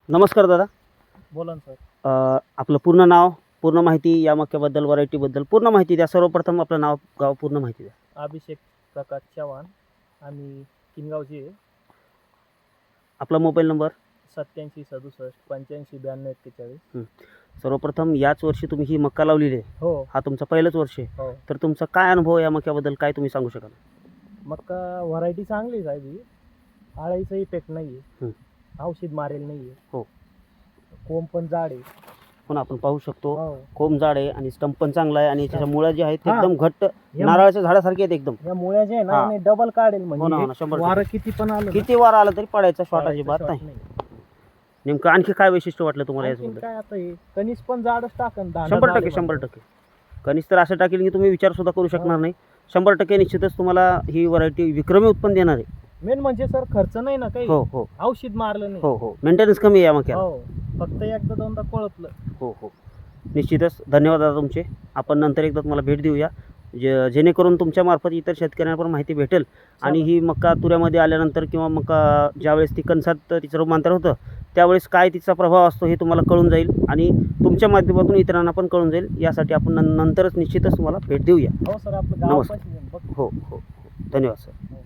नमस्कार दादा. बोला ना सर. आपलं पूर्ण नाव, पूर्ण माहिती या मक्याबद्दल, व्हरायटीबद्दल पूर्ण माहिती द्या. सर्वप्रथम आपलं नाव, गाव, पूर्ण माहिती द्या. अभिषेक प्रकाश चव्हाण, आम्ही किनगावचे आहे. आपला मोबाईल नंबर. 87 67 85 92 41. सर्वप्रथम याच वर्षी तुम्ही ही मक्का लावलेली आहे. हो हा तुमचं पहिलंच वर्ष आहे. हो. तर तुमचा काय अनुभव या मक्याबद्दल काय तुम्ही सांगू शकाल? मक्का व्हरायटी चांगली आहे ही. आळाईचा इफेक्ट नाही आहे, औषध मारेल नाही आहे. हो. कोंब पण जाड आहे. पण आपण पाहू शकतो हो. कोंब जाड आहे आणि स्टंप पण चांगला आहे आणि त्याच्या मुळ्या जे आहेत ते हा. एकदम घट्ट नारळाच्या झाडासारखे आहेत एकदम. या मुळ्या जे आहे ना हा. याने डबल काढेल हो ना, हो ना, म्हणजे 100%. वारं किती पण आलं ना, किती वार आला तरी पडायचा शॉट पडायचं अजिबात shot नाही. नेमकं आणखी काय वैशिष्ट्य वाटलं तुम्हाला आणखीन याच्याबद्दल? काय आता हे कणीस पण जाडच टाकन. 100%, 100%. कणीस तर असं टाकेल की तुम्ही विचार सुद्धा करू शकणार नाही. 100% निश्चितच तुम्हाला ही व्हरायटी विक्रमी उत्पन्न देणार आहे. मेन म्हणजे सर खर्च नाही ना काही, हो हो औषध मारलं नाही. हो हो. मेंटेनन्स कमी आहे या मक्याला. हो, फक्त एकदा दोनदा कोळपलं. हो हो. निश्चितच धन्यवाद दादा तुमचे. आपण नंतर एकदा तुम्हाला भेट देऊया जेणेकरून तुमच्यामार्फत इतर शेतकऱ्यांना पण माहिती भेटेल आणि ही मक्का तुऱ्यामध्ये आल्यानंतर किंवा मक्का ज्यावेळेस ती कणसात तिचं रूपांतर होतं त्यावेळेस काय तिचा प्रभाव असतो हे तुम्हाला कळून जाईल आणि तुमच्या माध्यमातून इतरांना पण कळून जाईल. यासाठी आपण नंतरच निश्चितच तुम्हाला भेट देऊया. हो सर, आपलं गाव नमस्कार. पाशी आहे. हो हो हो. धन्यवाद सर. हो.